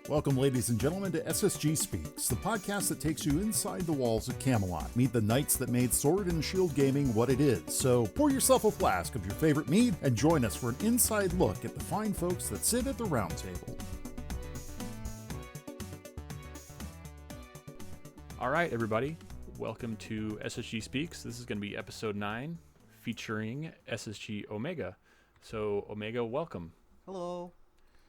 Welcome, ladies and gentlemen, to SSG Speaks, the podcast that takes you inside the walls of Camelot. Meet the knights that made Sword and Shield gaming what it is. So pour yourself a flask of your favorite mead and join us for an inside look at the fine folks that sit at the round table. All right, everybody. Welcome to SSG Speaks. This is going to be episode 9 featuring SSG Omega. So, Omega, welcome. Hello.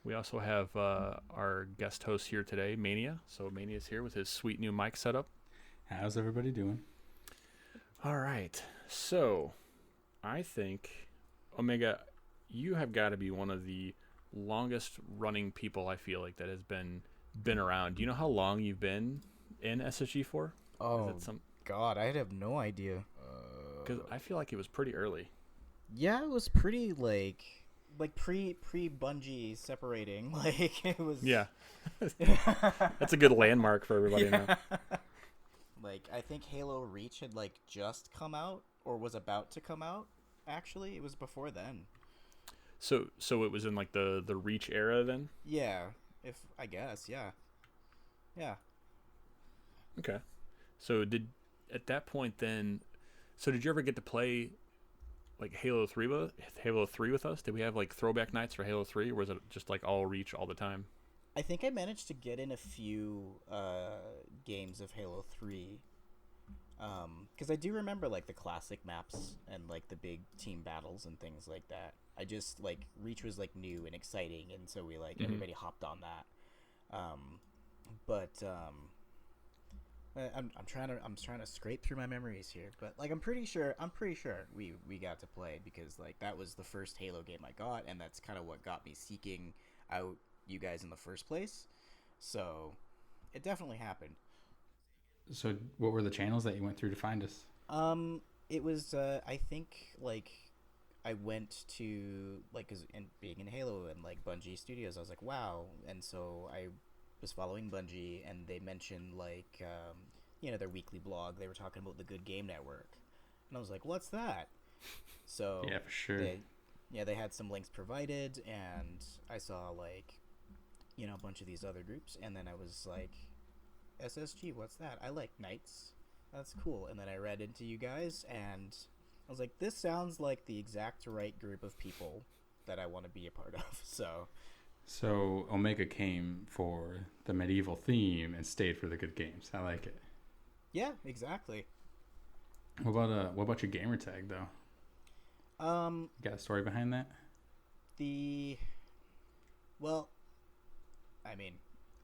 We also have our guest host here today, Mania. So Mania's here with his sweet new mic setup. How's everybody doing? All right. So I think, Omega, you have got to be one of the longest running people I feel like that has been around. Do you know how long you've been in SSG for? Oh, God, I have no idea. Because I feel like it was pretty early. Yeah, it was pretty, like pre-Bungie separating. Like, it was... Yeah. That's a good landmark for everybody now. Like, I think Halo Reach had, like, just come out, or was about to come out, actually. It was before then. So it was in, like, the Reach era then? Yeah, I guess, yeah. Yeah. Okay. So at that point then, did you ever get to play like Halo 3 with us? Did we have like throwback nights for Halo 3, or was it just like all Reach all the time? I think I managed to get in a few games of Halo 3. Because I do remember like the classic maps and like the big team battles and things like that. I just like Reach was like new and exciting, and so we like everybody hopped on that. I'm trying to scrape through my memories here, but like I'm pretty sure we got to play, because like that was the first Halo game I got, and that's kind of what got me seeking out you guys in the first place. So it definitely happened. So what were the channels that you went through to find us? It was I think like I went to like, 'cause being in Halo and like Bungie Studios, I was like, wow, and so I was following Bungie, and they mentioned like their weekly blog. They were talking about the Good Game Network, and I was like, what's that? So yeah, for sure. They had some links provided, and I saw like a bunch of these other groups, and then I was like, SSG, what's that? I like Knights, that's cool. And then I read into you guys, and I was like, this sounds like the exact right group of people that I want to be a part of. So Omega came for the medieval theme and stayed for the good games. I like it. Yeah, exactly. What about your gamer tag though? Got a story behind that? Well, I mean,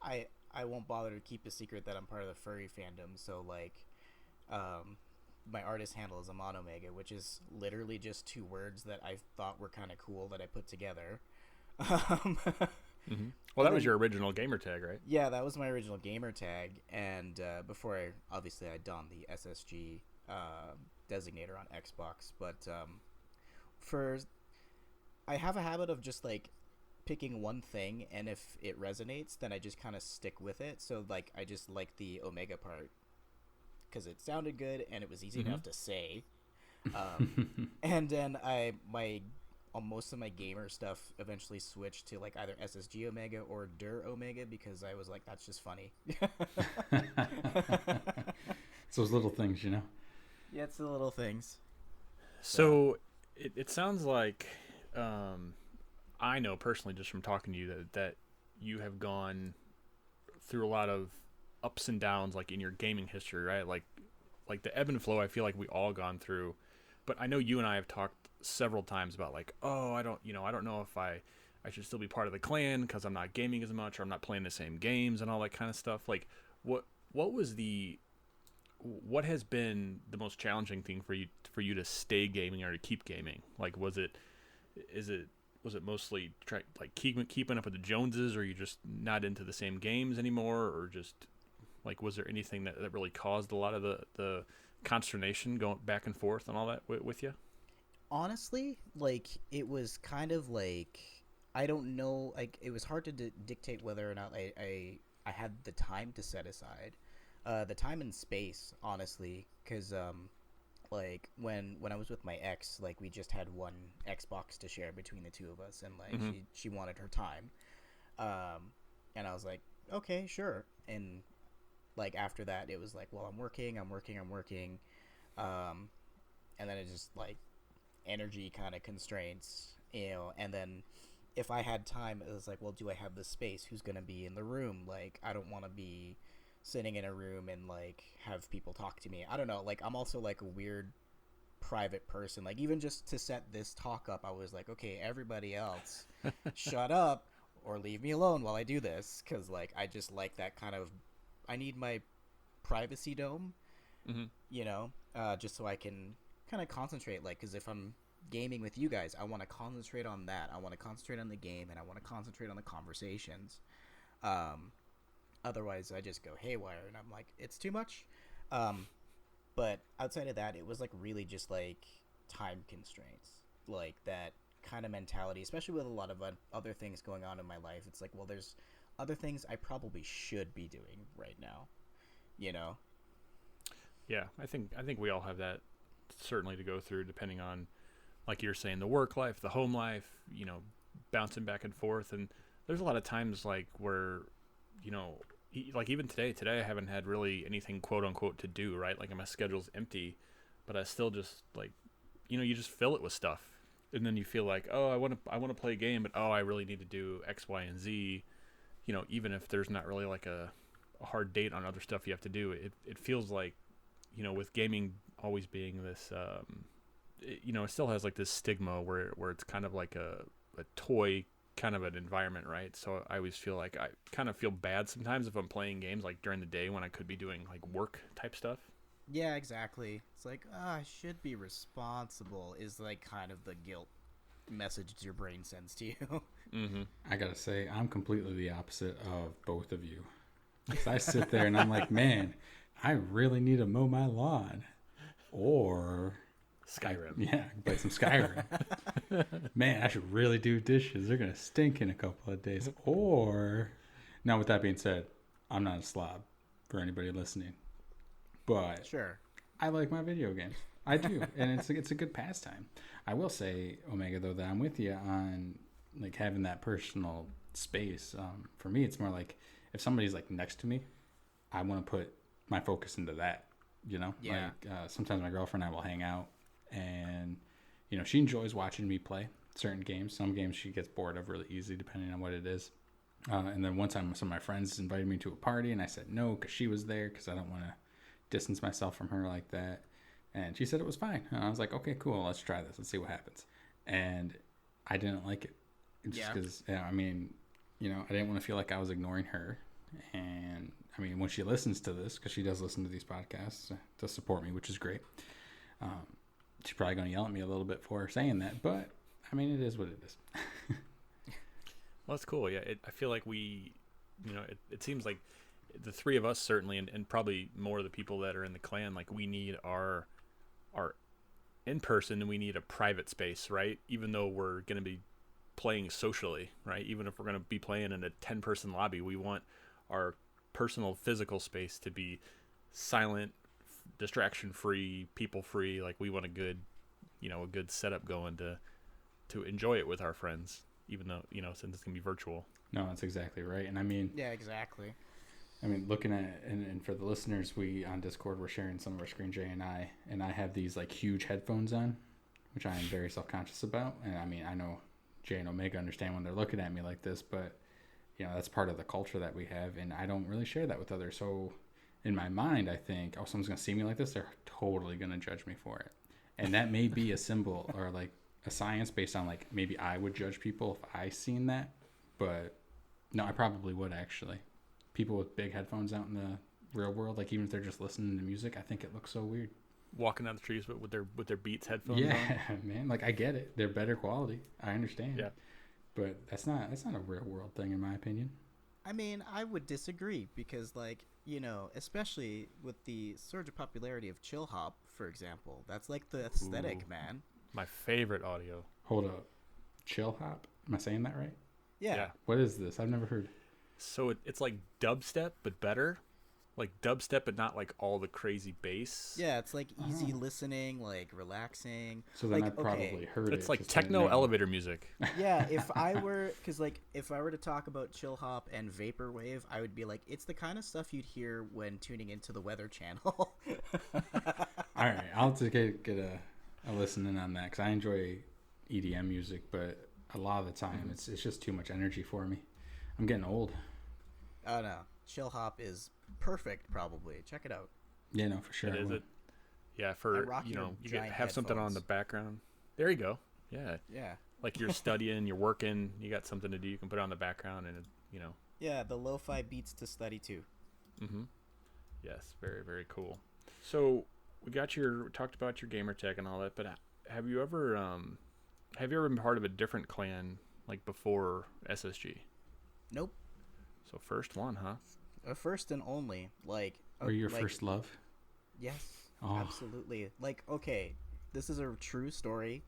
I won't bother to keep a secret that I'm part of the furry fandom. So like, my artist handle is Amon Omega, which is literally just two words that I thought were kind of cool that I put together. Well, that was your original gamer tag, right? Yeah, that was my original gamer tag, and before I donned the SSG designator on Xbox, but I have a habit of just like picking one thing, and if it resonates, then I just kind of stick with it. So like I just like the Omega part because it sounded good and it was easy enough to say. And then most of my gamer stuff eventually switched to like either SSG Omega or Der Omega, because I was like, that's just funny. It's those little things, you know? Yeah, it's the little things. So it sounds like, I know personally just from talking to you that you have gone through a lot of ups and downs like in your gaming history, right? Like the ebb and flow I feel like we all gone through. But I know you and I have talked several times about like, oh, I don't know if I should still be part of the clan because I'm not gaming as much, or I'm not playing the same games and all that kind of stuff. Like, what has been the most challenging thing for you to stay gaming or to keep gaming? Like, was it mostly keeping up with the Joneses, or you just not into the same games anymore, or just like, was there anything that really caused a lot of the consternation going back and forth and all that with you? Honestly, like, it was kind of like, I don't know, like, it was hard to dictate whether or not I had the time to set aside, the time and space, honestly, because like when I was with my ex, like we just had one Xbox to share between the two of us, and like she wanted her time, and I was like, okay, sure. And like after that, it was like, well, I'm working, um, and then it just like energy kind of constraints, and then if I had time, it was like, well, do I have the space? Who's gonna be in the room? Like, I don't want to be sitting in a room and like have people talk to me. I don't know. Like, I'm also like a weird private person. Like, even just to set this talk up, I was like, okay, everybody else, shut up or leave me alone while I do this, because like I just like that kind of. I need my privacy dome, Mm-hmm. just so I can kind of concentrate. Like, because if I'm gaming with you guys, I want to concentrate on that. I want to concentrate on the game, and I want to concentrate on the conversations. Um, Otherwise, I just go haywire, and I'm like, it's too much. But outside of that, it was like really just like time constraints, like that kind of mentality, especially with a lot of other things going on in my life. It's like, well, there's other things I probably should be doing right now, you know? Yeah, I think we all have that certainly to go through, depending on, like you're saying, the work life, the home life, bouncing back and forth. And there's a lot of times like where, like even today I haven't had really anything quote unquote to do, right? Like my schedule's empty, but I still just like, you just fill it with stuff. And then you feel like, oh, I want to play a game, but oh, I really need to do X, Y, and Z. Even if there's not really like a hard date on other stuff you have to do, it feels like, with gaming always being this, it still has like this stigma where it's kind of like a toy kind of an environment, right? So I always feel like I kind of feel bad sometimes if I'm playing games like during the day when I could be doing like work type stuff. Yeah, exactly. It's like, I should be responsible is like kind of the guilt message your brain sends to you. Mm-hmm. I gotta say, I'm completely the opposite of both of you. 'Cause I sit there and I'm like, man, I really need to mow my lawn, or Skyrim. yeah, play some Skyrim. Man, I should really do dishes. They're gonna stink in a couple of days. Or, now with that being said, I'm not a slob for anybody listening, but Sure. I like my video games. I do, and it's a good pastime. I will say, Omega, though, that I'm with you on like having that personal space. For me, it's more like if somebody's like next to me, I want to put my focus into that. Yeah. Like sometimes my girlfriend and I will hang out, and she enjoys watching me play certain games. Some games she gets bored of really easy, depending on what it is. And then one time, some of my friends invited me to a party, and I said no because she was there, because I don't want to distance myself from her like that. And she said it was fine. And I was like, okay, cool, let's try this. Let's see what happens. And I didn't like it. Just because, I didn't want to feel like I was ignoring her. And, when she listens to this, because she does listen to these podcasts to support me, which is great. She's probably going to yell at me a little bit for saying that. But, it is what it is. Well, that's cool. Yeah, I feel like we, it seems like the three of us certainly, and probably more of the people that are in the clan, like we need our in person, and we need a private space, right? Even though we're going to be playing socially, right? Even if we're going to be playing in a 10-person lobby, we want our personal physical space to be silent, distraction free, people free. Like we want a good setup going to enjoy it with our friends, even though, since it's going to be virtual. No, that's exactly right. And Yeah, exactly. looking at, and for the listeners, we on Discord, we're sharing some of our screen, Jay and I have these like huge headphones on, which I am very self-conscious about. And I know Jay and Omega understand when they're looking at me like this, but that's part of the culture that we have, and I don't really share that with others. So in my mind, I think, oh, someone's going to see me like this, they're totally going to judge me for it. And that may be a symbol or like a science based on like, maybe I would judge people if I seen that, but no, I probably would actually. People with big headphones out in the real world, like even if they're just listening to music, I think it looks so weird. Walking down the trees with their Beats headphones yeah, on. Man, like I get it. They're better quality. I understand. Yeah. But that's not a real world thing in my opinion. I would disagree because, like, especially with the surge of popularity of chill hop, for example, that's like the aesthetic, man. My favorite audio. Hold up. Chill hop? Am I saying that right? Yeah. What is this? I've never heard. So it's like dubstep, but better. dubstep, but not like all the crazy bass. Yeah, it's like easy listening, like relaxing. So then like, I probably heard it. It's like just didn't techno know. elevator music. Yeah, if I were to talk about chill hop and vaporwave, I would be like, it's the kind of stuff you'd hear when tuning into the Weather Channel. All right, I'll have to get a listen in on that because I enjoy EDM music, but a lot of the time it's just too much energy for me. I'm getting old. Oh no, chill hop is perfect. Probably check it out. Yeah, no, for sure. Is it? Yeah, I for rock your you giant have something on headphones. the background. There you go. Yeah, Yeah, like you're studying, you're working, you got something to do. You can put it on the background, and yeah, the lo-fi beats to study too. Mm-hmm. Yes, very very cool. So we talked about your gamer tag and all that, but have you ever been part of a different clan like before SSG? Nope, So first one, huh? a first and only. Like, Or your like, first love? Yes, Oh. absolutely. Like, okay, this is a true story.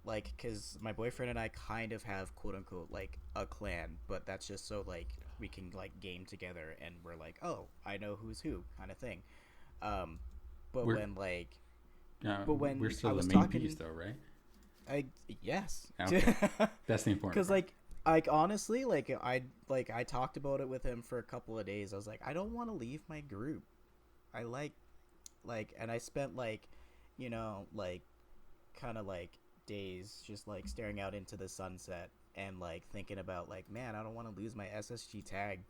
Like, because my boyfriend and I kind of have quote unquote like a clan, but that's just so like we can like game together and we're like, oh, I know who's who kind of thing. But We're- when like But when we're still I the was main talking- piece, though, right? yes, Okay. That's the important because part. like honestly I talked about it with him for a couple of days. I was like, I don't want to leave my group. I like and I spent like like kind of like days just like staring out into the sunset and like thinking about like, man, I don't want to lose my SSG tag.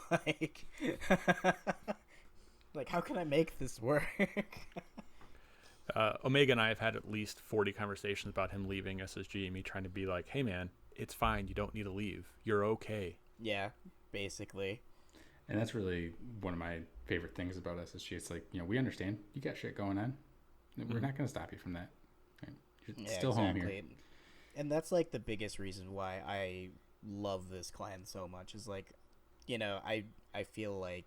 like like how can I make this work? Omega and I have had at least 40 conversations about him leaving SSG and me trying to be like, hey man, it's fine. You don't need to leave. You're okay. Yeah, basically. And that's really one of my favorite things about SSG. It's like, we understand you got shit going on. We're not going to stop you from that. Right? You're still home here. And that's like the biggest reason why I love this clan so much is like, I feel like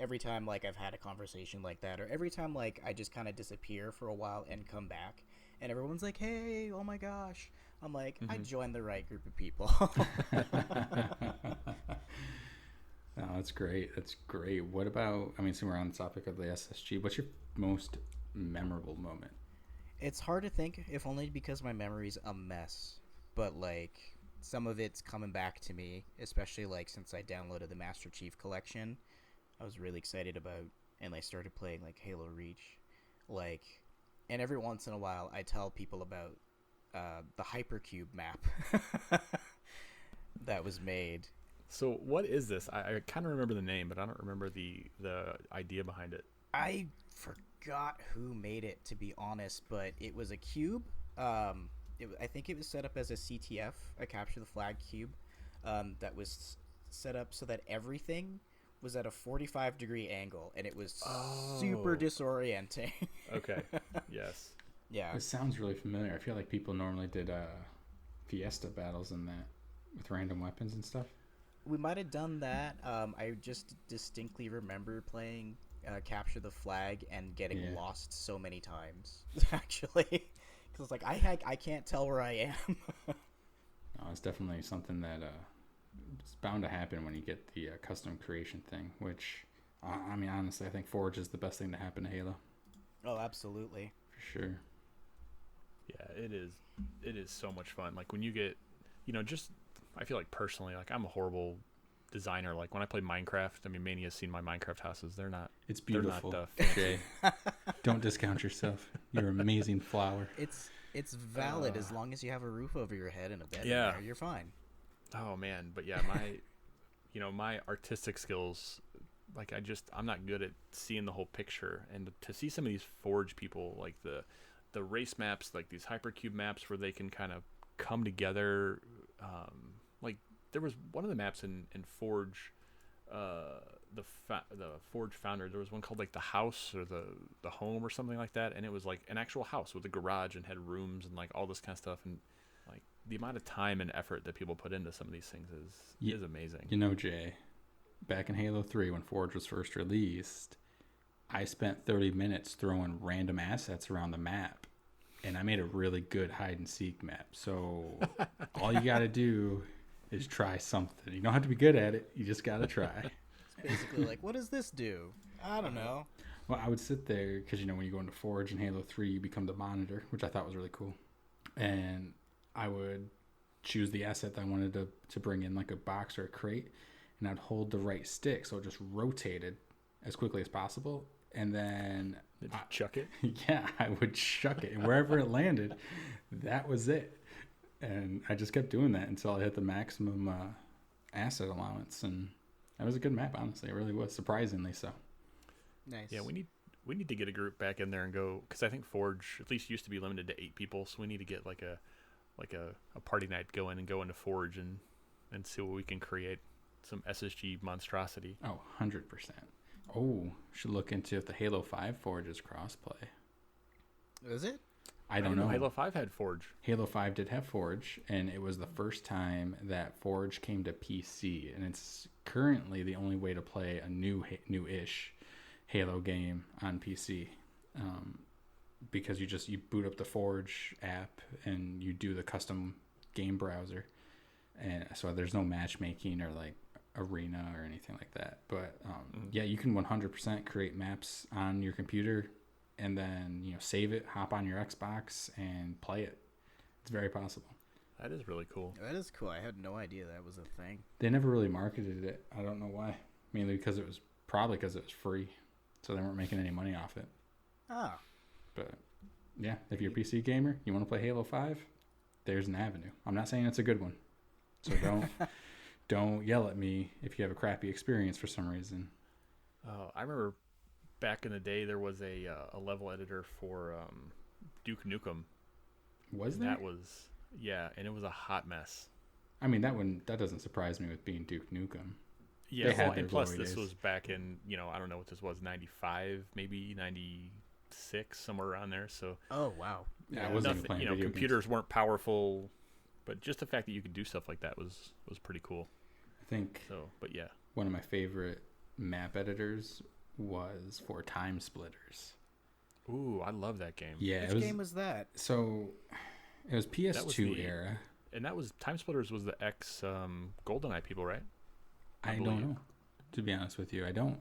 every time like I've had a conversation like that, or every time like I just kind of disappear for a while and come back and everyone's like, hey, oh my gosh, I'm like, I joined the right group of people. No, that's great. That's great. What about, so we're on the topic of the SSG. What's your most memorable moment? It's hard to think, if only because my memory's a mess. But like some of it's coming back to me, especially like since I downloaded the Master Chief Collection. I was really excited about, and I started playing like Halo Reach, and every once in a while I tell people about the Hypercube map that was made. So what is this? I kind of remember the name, but I don't remember the idea behind it. I forgot who made it, to be honest, but it was a cube. I think it was set up as a CTF, a capture the flag cube, that was set up so that everything was at a 45-degree angle, and it was super disorienting. Okay. Yes. Yeah. It sounds really familiar. I feel like people normally did Fiesta battles in that with random weapons and stuff. We might have done that. I just distinctly remember playing Capture the Flag and getting lost so many times, actually. Because like I can't tell where I am. No, it's definitely something that it's bound to happen when you get the custom creation thing, which, honestly, I think Forge is the best thing to happen to Halo. Oh, absolutely. For sure. Yeah, it is. It is so much fun. Like when you get, I feel like personally, like I'm a horrible designer. Like when I play Minecraft, Mania's seen my Minecraft houses. They're not. It's beautiful. They're not fancy. Jay. Don't discount yourself. You're an amazing flower. It's valid as long as you have a roof over your head and a bed. Yeah. In there, you're fine. Oh man, but yeah, my artistic skills, like I'm not good at seeing the whole picture, and to see some of these Forge people, like the race maps, like these hypercube maps where they can kind of come together. Like there was one of the maps in Forge, the Forge founder. There was one called like the house or the home or something like that, and it was like an actual house with a garage and had rooms and like all this kind of stuff, and like the amount of time and effort that people put into some of these things is amazing. Jay, back in Halo 3 when Forge was first released, I spent 30 minutes throwing random assets around the map, and I made a really good hide and seek map. So all you got to do is try something. You don't have to be good at it. You just got to try. Basically, like, what does this do? I don't know. Well, I would sit there because, you know, when you go into Forge in Halo 3, you become the monitor, which I thought was really cool. And I would choose the asset that I wanted to bring in, like a box or a crate, and I'd hold the right stick so it just rotated as quickly as possible. And then Did you chuck it? yeah, I would chuck it, and wherever it landed, that was it. And I just kept doing that until I hit the maximum asset allowance, and that was a good map. Honestly, it really was, surprisingly so. Nice. Yeah, we need to get a group back in there and go, because I think Forge at least used to be limited to 8 people, so we need to get like a party night going and go into Forge and see what we can create, some SSG monstrosity. Oh, 100%. Oh, should look into if the Halo 5 Forge is crossplay. Is it? I don't know. Halo 5 had Forge. Halo 5 did have Forge, and it was the first time that Forge came to PC, and it's currently the only way to play a new-ish Halo game on PC, because you boot up the Forge app and you do the custom game browser, and so there's no matchmaking or like arena or anything like that. But yeah, you can 100% create maps on your computer and then, you know, save it, hop on your Xbox and play it. It's very possible. That is really cool. That is cool. I had no idea that was a thing. They never really marketed it. I don't know why. Mainly because it was free, so they weren't making any money off it. Ah. But yeah, if you're a PC gamer, you want to play Halo 5, there's an avenue. I'm not saying it's a good one, so don't yell at me if you have a crappy experience for some reason. I remember back in the day there was a level editor for Duke Nukem. Was there? That was, yeah, and it was a hot mess. I mean, that doesn't surprise me with being Duke Nukem. Yeah, They had well, their and plus glory this days. was back in, you know, I don't know what this was, 95, maybe 96, somewhere around there. So Oh, wow. Yeah, I wasn't even nothing, playing you know, video computers weren't powerful, but just the fact that you could do stuff like that was pretty cool. I think So, but yeah. one of my favorite map editors was for Time Splitters. Ooh, I love that game. Yeah, Which game was that? So it was PS2 That was the- era. And that was, Time Splitters was the ex GoldenEye people, right? I don't believe. know, to be honest with you. I don't.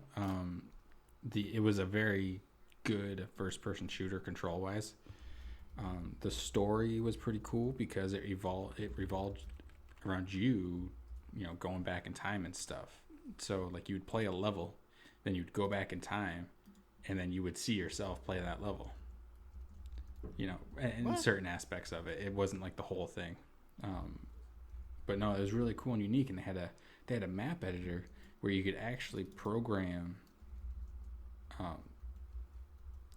It was a very good first-person shooter control-wise. The story was pretty cool because it revolved around you know, going back in time and stuff. So like you'd play a level, then you'd go back in time, and then you would see yourself play that level. You know, in certain aspects of it, it wasn't like the whole thing. But no, it was really cool and unique, and they had a map editor where you could actually program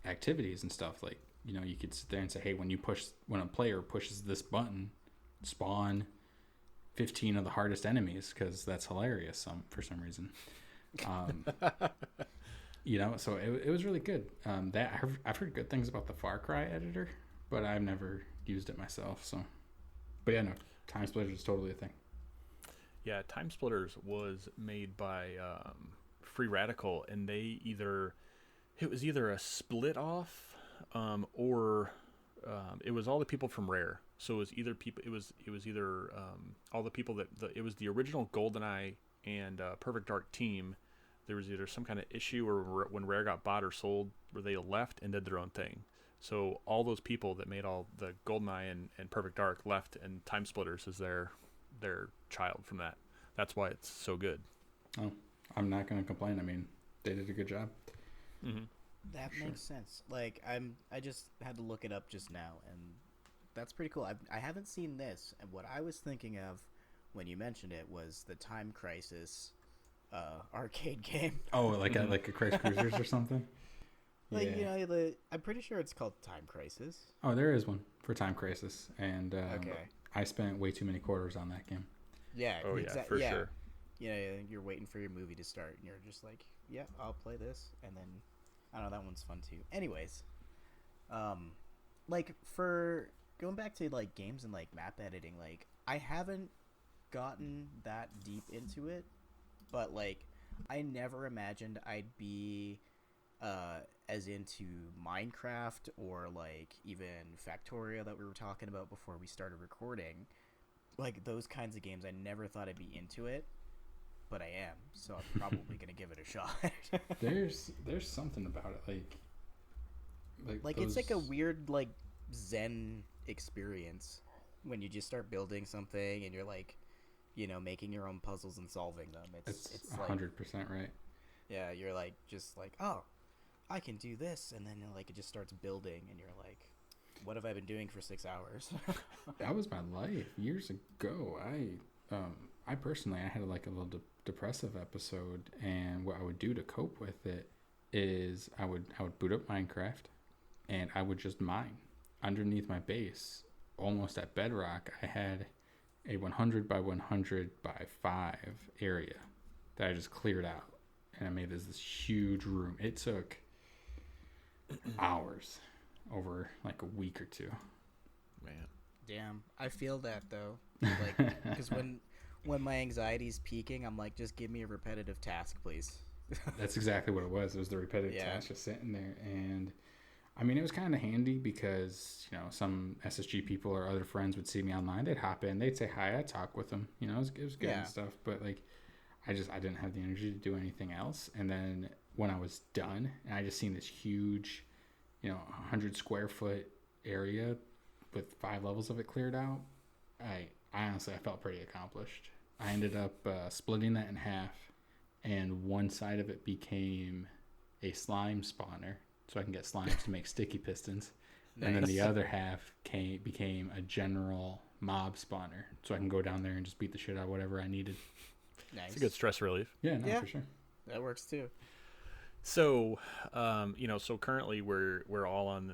activities and stuff. Like, you know, you could sit there and say, hey, when a player pushes this button, spawn 15 of the hardest enemies, because that's hilarious for some reason. You know, so it was really good. I've heard good things about the Far Cry editor, but I've never used it myself. So, but yeah, no, Time Splitters is totally a thing. Yeah, Time Splitters was made by Free Radical, and it was either a split off, or it was all the people from Rare. So it was either all the people it was the original GoldenEye and Perfect Dark team. There was either some kind of issue or when Rare got bought or sold, where they left and did their own thing. So all those people that made all the GoldenEye and Perfect Dark left, and Time Splitters is their child from that. That's why it's so good. Oh, I'm not going to complain. I mean, they did a good job. Mm-hmm. That makes sense. Like, I just had to look it up just now, and that's pretty cool. I haven't seen this, and what I was thinking of when you mentioned it was the Time Crisis arcade game. Oh, like a Crash Cruisers or something? Like, Yeah. you know, I'm pretty sure it's called Time Crisis. Oh, there is one for Time Crisis, and Okay. I spent way too many quarters on that game. Yeah. Oh yeah, for sure. You know, you're waiting for your movie to start, and you're just like, yeah, I'll play this, and then I don't know, that one's fun too. Anyways, like, for going back to like games and like map editing, like, I haven't gotten that deep into it, but like, I never imagined I'd be as into Minecraft or like even Factorio that we were talking about before we started recording. Like, those kinds of games, I never thought I'd be into it. but I am, so I'm probably gonna give it a shot. There's something about it, Like those... it's like a weird like Zen experience when you just start building something and you're like, making your own puzzles and solving them. It's like 100% right. yeah, you're like just like, oh, I can do this, and then like it just starts building, and you're like, what have I been doing for 6 hours? That was my life years ago. I personally, I had like a little depressive episode, and what I would do to cope with it is I would boot up Minecraft, and I would just mine underneath my base, almost at bedrock. I had a 100 by 100 by 5 area that I just cleared out, and I made this huge room. It took hours over like a week or two. Man. Damn, I feel that though. Like, because when my anxiety's peaking, I'm like, just give me a repetitive task, please. That's exactly what it was. It was the repetitive task just sitting there. And I mean, it was kind of handy because, some SSG people or other friends would see me online. They'd hop in, they'd say hi, I'd talk with them. It was good and stuff. But like, I didn't have the energy to do anything else. And then when I was done, and I just seen this huge, 100 square foot area with 5 levels of it cleared out, I honestly, I felt pretty accomplished. I ended up splitting that in half, and one side of it became a slime spawner, so I can get slimes to make sticky pistons. Nice. And then the other half became a general mob spawner, so I can go down there and just beat the shit out of whatever I needed. Nice. It's a good stress relief. Yeah, for sure. That works too. So, so currently we're all on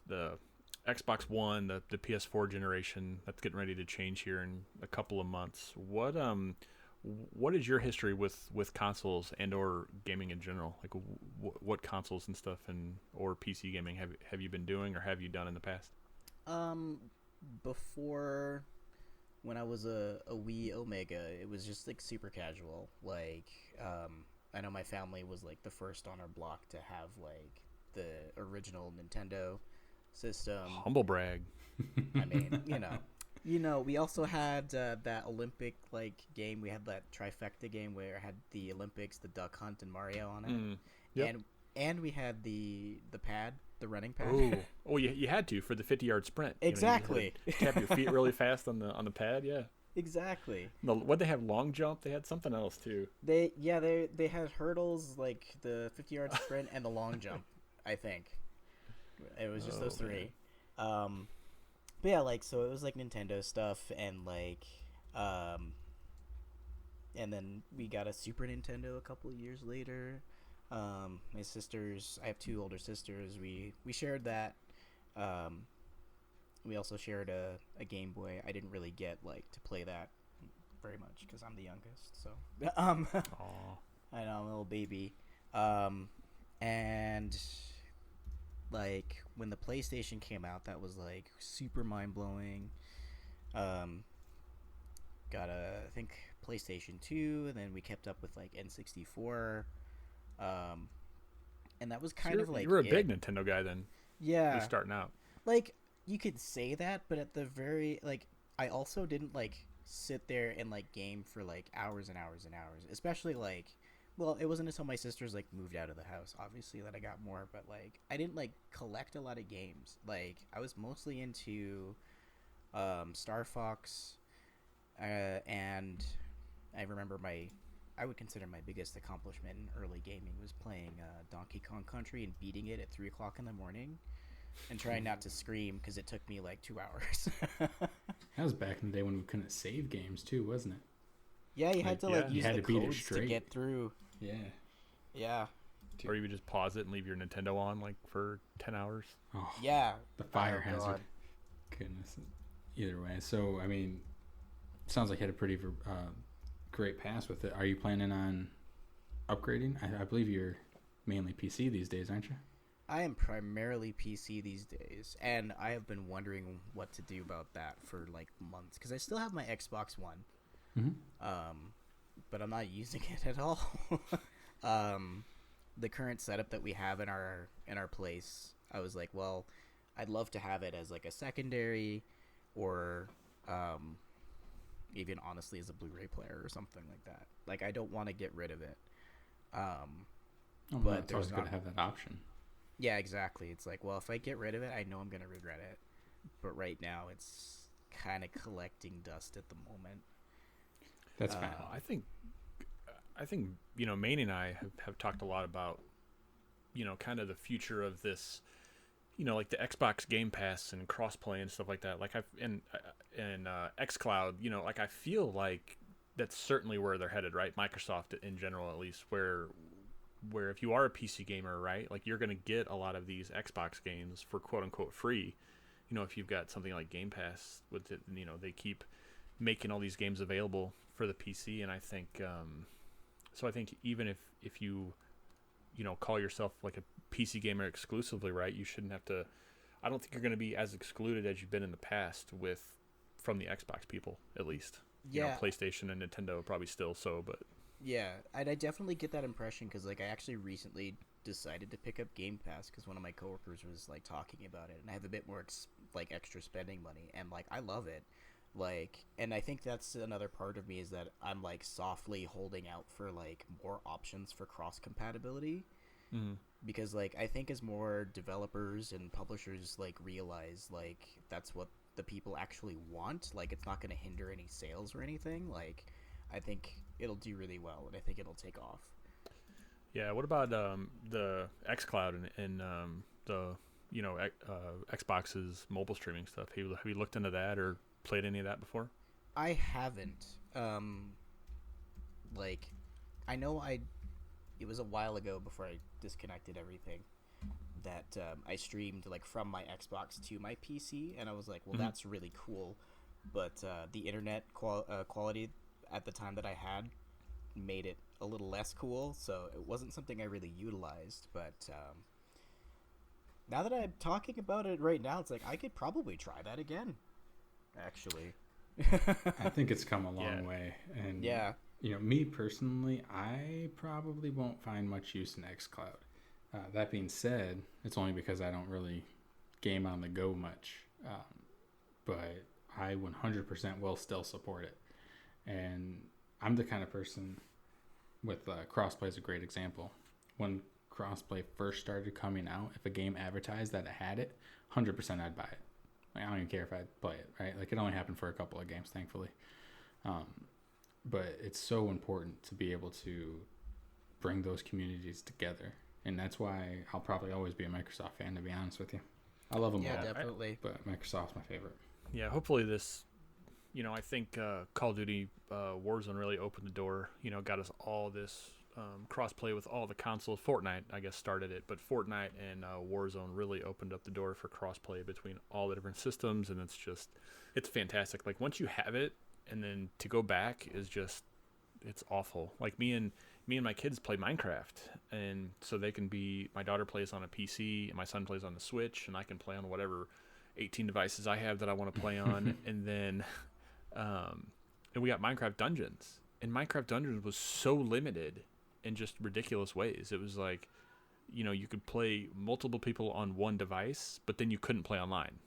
the Xbox One, the PS4 generation that's getting ready to change here in a couple of months. What is your history with consoles and or gaming in general? Like, what consoles and stuff or PC gaming have you been doing or have you done in the past? Before, when I was a Wii Omega, it was just like super casual. Like, I know my family was like the first on our block to have like the original Nintendo system. Humble brag. I mean, we also had that Olympic like game. We had that trifecta game where it had the Olympics, the Duck Hunt, and Mario on it. Yep. And we had the pad, the running pad. Oh, you had to for the 50-yard sprint. Exactly. You tap your feet really fast on the pad. Yeah. Exactly. What they have, long jump? They had something else too. They had hurdles, like the 50-yard sprint and the long jump. I think it was just those three. But yeah, like, so it was like Nintendo stuff, and like and then we got a Super Nintendo a couple of years later. My sisters, I have 2 older sisters. We shared that. We also shared a Game Boy. I didn't really get like to play that very much because I'm the youngest. So I know, I'm a little baby. And like when the PlayStation came out, that was like super mind blowing. Got I think PlayStation 2, and then we kept up with like N64. And that was kind of like, you were a big Nintendo guy then. Yeah, you're starting out. Like, you could say that, but at the very, like, I also didn't like sit there and like game for like hours and hours and hours, especially like, well, it wasn't until my sisters like moved out of the house, obviously, that I got more. But like, I didn't like collect a lot of games. Like, I was mostly into Star Fox, and I remember I would consider my biggest accomplishment in early gaming was playing Donkey Kong Country and beating it at 3 o'clock in the morning and trying not to scream because it took me like 2 hours. That was back in the day when we couldn't save games too, wasn't it? Yeah, you had to like use the codes to get through. Yeah. Or you would just pause it and leave your Nintendo on like for 10 hours. Oh, yeah. The fire hazard. Goodness. Either way. So, I mean, sounds like you had a pretty great pass with it. Are you planning on upgrading? I believe you're mainly PC these days, aren't you? I am primarily PC these days, and I have been wondering what to do about that for like months because I still have my Xbox One, but I'm not using it at all. The current setup that we have in our place, I was like, well, I'd love to have it as like a secondary, or even honestly as a Blu-ray player or something like that. Like, I don't want to get rid of it. But it's always good to have that option. Yeah, exactly. It's like, well, if I get rid of it, I know I'm going to regret it. But right now, it's kind of collecting dust at the moment. That's fine. I think Maine and I have talked a lot about, kind of the future of this, like the Xbox Game Pass and crossplay and stuff like that. Like and xCloud, like I feel like that's certainly where they're headed, right? Microsoft in general, at least, where if you are a PC gamer, right, like you're going to get a lot of these Xbox games for quote unquote free. If you've got something like Game Pass with it, they keep making all these games available for the PC, and I think so I think even if you call yourself like a PC gamer exclusively, right, you shouldn't have to. I don't think you're going to be as excluded as you've been in the past from the Xbox people, at least. Yeah, PlayStation and Nintendo probably still so, but yeah, I definitely get that impression because like I actually recently decided to pick up Game Pass because one of my coworkers was like talking about it, and I have a bit more extra spending money, and like I love it. Like, and I think that's another part of me is that I'm like softly holding out for like more options for cross compatibility. Mm-hmm. Because like I think as more developers and publishers like realize like that's what the people actually want, like it's not going to hinder any sales or anything, like I think it'll do really well, and I think it'll take off. Yeah, what about the xCloud and the Xbox's mobile streaming stuff? Have you looked into that or played any of that before? I haven't. Like, I know it was a while ago before I disconnected everything that I streamed like from my Xbox to my PC, and I was like, well, Mm-hmm. that's really cool, but the internet quality at the time that I had made it a little less cool, so it wasn't something I really utilized. But now that I'm talking about it right now, it's like I could probably try that again, actually. I think it's come a long way, and Yeah. Me personally, I probably won't find much use in xCloud. That being said, it's only because I don't really game on the go much, but I 100% will still support it. And I'm the kind of person with crossplay is a great example. When crossplay first started coming out, if a game advertised that it had it, 100% I'd buy it. Like, I don't even care if I play it, right? Like, it only happened for a couple of games, thankfully. But it's so important to be able to bring those communities together. And that's why I'll probably always be a Microsoft fan, to be honest with you. I love them Yeah, all, definitely. but Microsoft's my favorite. Yeah, hopefully this, I think Call of Duty Warzone really opened the door, got us all this cross-play with all the consoles. Fortnite, I guess, started it, but Fortnite and Warzone really opened up the door for cross-play between all the different systems, and it's fantastic. Like, once you have it, and then to go back is just, it's awful. Like, me and my kids play Minecraft, and so my daughter plays on a PC, and my son plays on the Switch, and I can play on whatever 18 devices I have that I want to play on. And then and we got Minecraft Dungeons, and Minecraft Dungeons was so limited in just ridiculous ways. It was like, you could play multiple people on one device, but then you couldn't play online.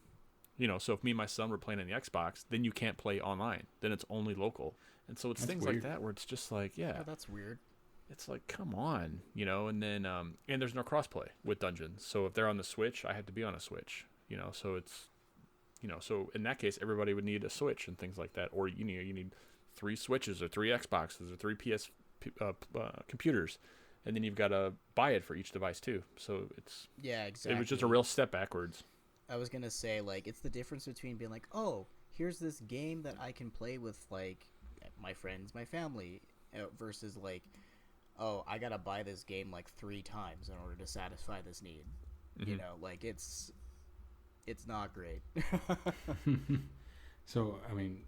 So if me and my son were playing on the Xbox, then you can't play online. Then it's only local. And so it's That's things weird. like that where it's just like, Oh, that's weird. it's like, come on, and then and there's no crossplay with Dungeons. So if they're on the Switch, I have to be on a Switch, so it's, so in that case, everybody would need a Switch and things like that. Or, you need 3 Switches or 3 Xboxes or 3 PS computers. And then you've got to buy it for each device too. So Yeah, exactly. it was just a real step backwards. I was gonna say, like, it's the difference between being like, oh, here's this game that I can play with, like, my friends, my family, versus, like, oh, I gotta buy this game, like, 3 times in order to satisfy this need. Mm-hmm. Like, it's not great. So, I mean,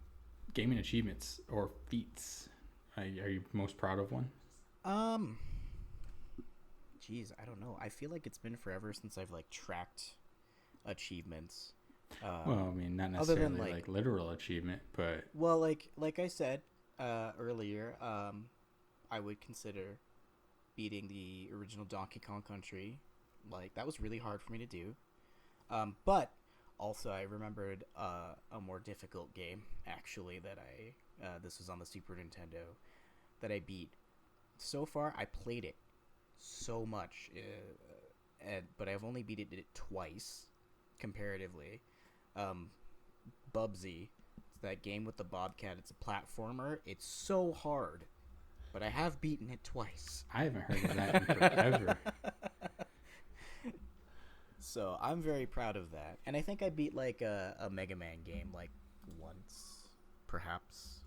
gaming achievements or feats, are you most proud of one? Geez, I don't know. I feel like it's been forever since I've, like, tracked achievements. Well, I mean, not other than, necessarily like literal achievement, but Well, like I said earlier, I would consider beating the original Donkey Kong Country. Like, that was really hard for me to do. But also I remembered a more difficult game, actually, that I This was on the Super Nintendo that I beat. So far, I played it so much, but I've only beat it twice, comparatively. Bubsy, it's that game with the Bobcat. It's a platformer. It's so hard, but I have beaten it twice. I haven't heard of that in forever. So I'm very proud of that. And I think I beat like a Mega Man game like once, perhaps.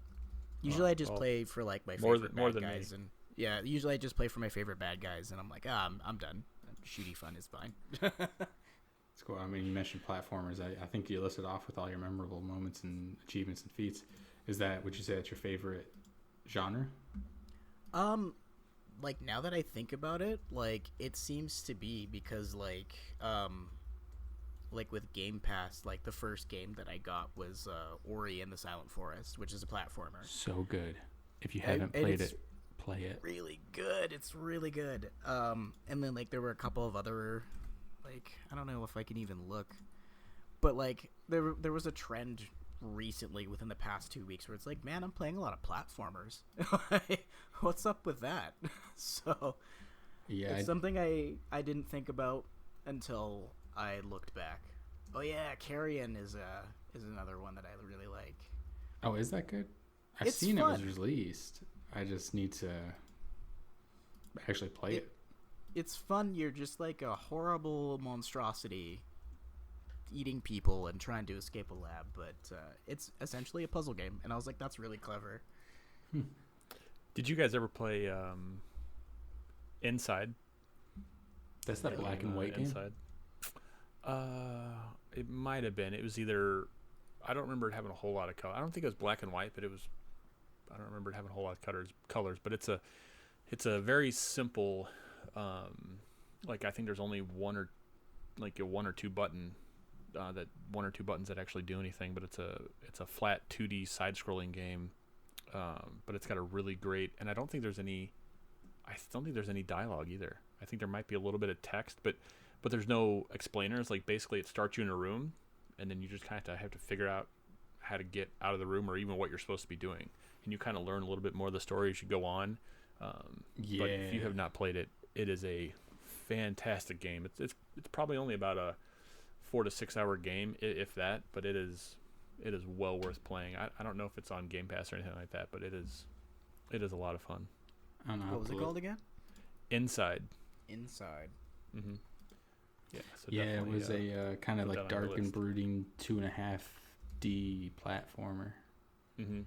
Usually I just play for like my favorite bad guys, and yeah, usually I just play for my favorite bad guys, and I'm like, I'm done. Shooty fun is fine. It's cool. I mean, you mentioned platformers. I think you listed off with all your memorable moments and achievements and feats. Would you say that's your favorite genre? Like now that I think about it, like it seems to be because like with Game Pass, like the first game that I got was Ori and the Silent Forest, which is a platformer. So good. If you haven't played it, play it. Really good. It's really good. And then like there were a couple of other, like I don't know if I can even look, but like there was a trend recently within the past 2 weeks where it's like, man, I'm playing a lot of platformers. What's up with that? So yeah, it's something I didn't think about until I looked back. Oh yeah, Carrion is another one that I really like. Oh, is that good? I've seen fun. It was released. I just need to actually play it. It's fun. You're just like a horrible monstrosity eating people and trying to escape a lab, but it's essentially a puzzle game, and I was like, that's really clever. Did you guys ever play Inside? That's that black and white game? Inside. It might have been. It was either, I don't remember it having a whole lot of color. I don't think it was black and white, but it was, I don't remember it having a whole lot of colors, but it's a very simple, like I think there's only one or two buttons that actually do anything, but it's a flat 2D side-scrolling game, but it's got a really great, and I don't think there's any dialogue either. I think there might be a little bit of text, but there's no explainers. Like basically it starts you in a room, and then you just kind of have to figure out how to get out of the room or even what you're supposed to be doing, and you kind of learn a little bit more of the story as you go on. Yeah. But if you have not played it, it is a fantastic game. It's probably only about a 4 to 6 hour game, if that, but it is well worth playing. I don't know if it's on Game Pass or anything like that, but it is a lot of fun. I don't know. What was it called again? Inside. Mm-hmm. Yeah. So yeah, it was a kind of like dark and brooding 2.5D platformer. Mm-hmm.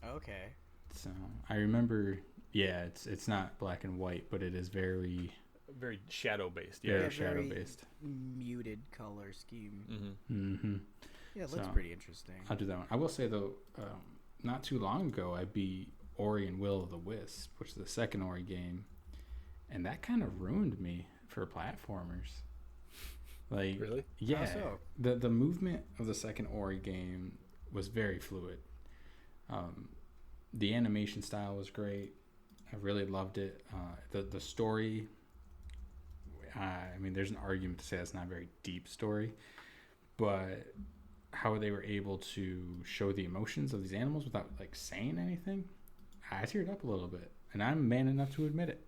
Okay. So I remember. Yeah, it's not black and white, but it is very shadow based. Yeah, very shadow based. Muted color scheme. Mm-hmm. Mm-hmm. Yeah, it looks pretty interesting. I'll do that one. I will say though, not too long ago, I beat Ori and Will of the Wisp, which is the second Ori game, and that kind of ruined me for platformers. Like, really? Yeah. How so? The movement of the second Ori game was very fluid. The animation style was great. I really loved it. The story. I mean, there's an argument to say it's not a very deep story, but how they were able to show the emotions of these animals without like saying anything, I teared up a little bit, and I'm man enough to admit it.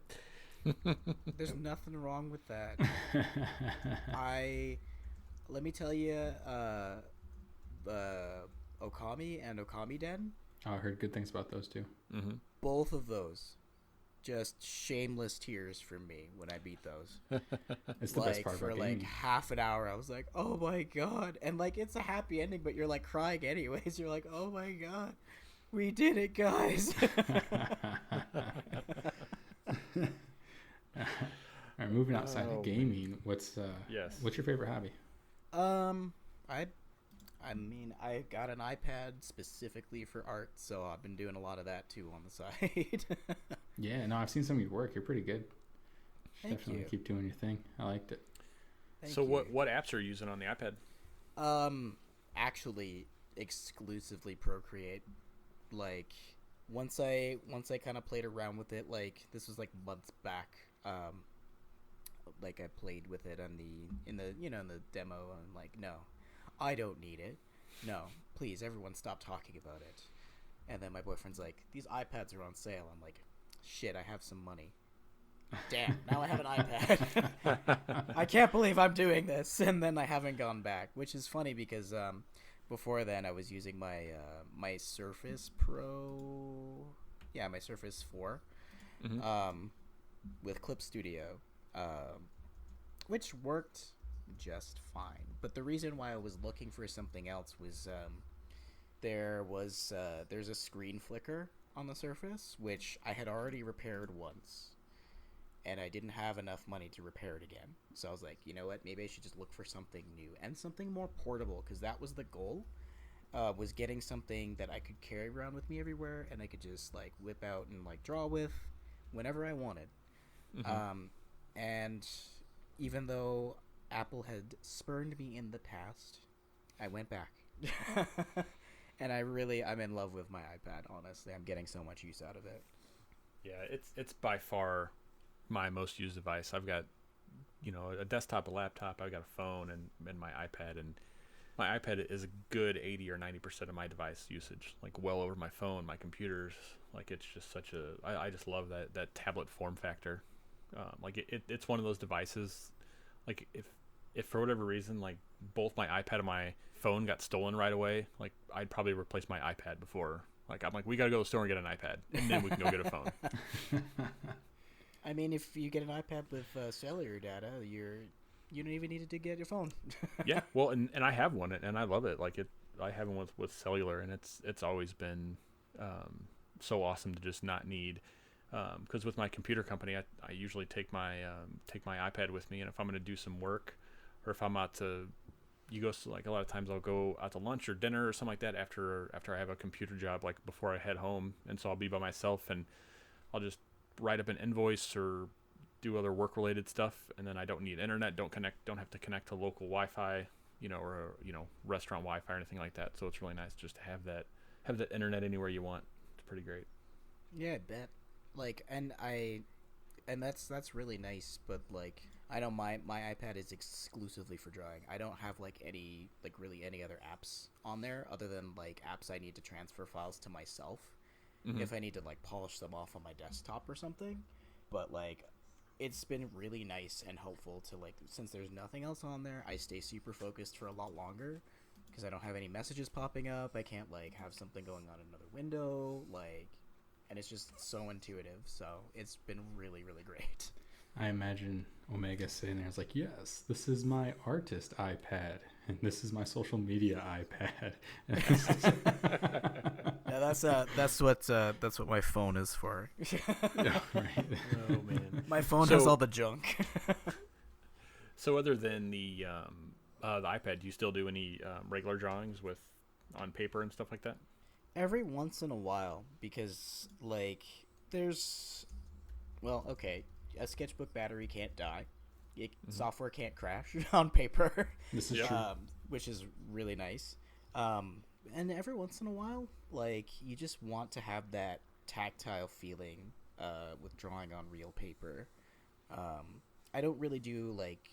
There's nothing wrong with that. Let me tell you, Okami and Okami Den. I heard good things about those two. Mm-hmm. Both of those, just shameless tears from me when I beat those. It's the best part for about like gaming. half an hour. I was like, "Oh my god!" And like, it's a happy ending, but you're like crying anyways. You're like, "Oh my god, we did it, guys!" All right, moving outside of gaming, what's your favorite hobby? I mean, I got an iPad specifically for art, so I've been doing a lot of that too on the side. Yeah, no, I've seen some of your work. You're pretty good. Thank Definitely you. Keep doing your thing. I liked it. Thank So you. what apps are you using on the iPad? Actually, exclusively Procreate. Like, once I kind of played around with it, like this was like months back. Like I played with it in the demo. I'm like, no, I don't need it. No, please, everyone, stop talking about it. And then my boyfriend's like, these iPads are on sale. I'm like, shit, I have some money. Damn, now I have an iPad. I can't believe I'm doing this. And then I haven't gone back, which is funny because before then I was using my my Surface Pro. Yeah, my Surface 4 with Clip Studio, which worked just fine. But the reason why I was looking for something else was there's a screen flicker on the Surface, which I had already repaired once. And I didn't have enough money to repair it again. So I was like, you know what? Maybe I should just look for something new and something more portable, because that was the goal, was getting something that I could carry around with me everywhere and I could just like whip out and like draw with whenever I wanted. And even though Apple had spurned me in the past, I went back. And I'm in love with my iPad, honestly. I'm getting so much use out of it. Yeah, it's by far my most used device. I've got, a desktop, a laptop, I've got a phone and my iPad, and my iPad is a good 80 or 90% of my device usage, like well over my phone, my computers. Like it's just I just love that tablet form factor. It's one of those devices, like if for whatever reason, like both my iPad and my phone got stolen right away, like I'd probably replace my iPad before. Like I'm like, we got to go to the store and get an iPad, and then we can go get a phone. I mean, if you get an iPad with cellular data, you don't even need to get your phone. Yeah, well, and I have one, and I love it. I have one with cellular, and it's always been so awesome to just not need. Because with my computer company, I usually take my iPad with me, and if I'm going to do some work, or if I'm out to, like a lot of times I'll go out to lunch or dinner or something like that after I have a computer job, like before I head home, and so I'll be by myself, and I'll just write up an invoice or do other work related stuff, and then I don't need internet, don't have to connect to local Wi-Fi, or restaurant Wi-Fi or anything like that. So it's really nice just to have that internet anywhere you want. It's pretty great. Yeah, I bet. Like, and that's really nice, but like I know my iPad is exclusively for drawing. I don't have really any other apps on there other than like apps I need to transfer files to myself. If I need to like polish them off on my desktop or something. But like it's been really nice and helpful to like, since there's nothing else on there, I stay super focused for a lot longer because I don't have any messages popping up. I can't like have something going on in another window, like, and it's just so intuitive. So it's been really, really great. I imagine Omega sitting there. It's like, yes, this is my artist iPad, and this is my social media iPad. Yeah, that's what my phone is for. Yeah, right. Oh man, my phone has all the junk. So other than the iPad, do you still do any regular drawings on paper and stuff like that? Every once in a while, because like a sketchbook battery can't die. Software can't crash on paper. This is true. Which is really nice. And every once in a while, like, you just want to have that tactile feeling with drawing on real paper. I don't really do like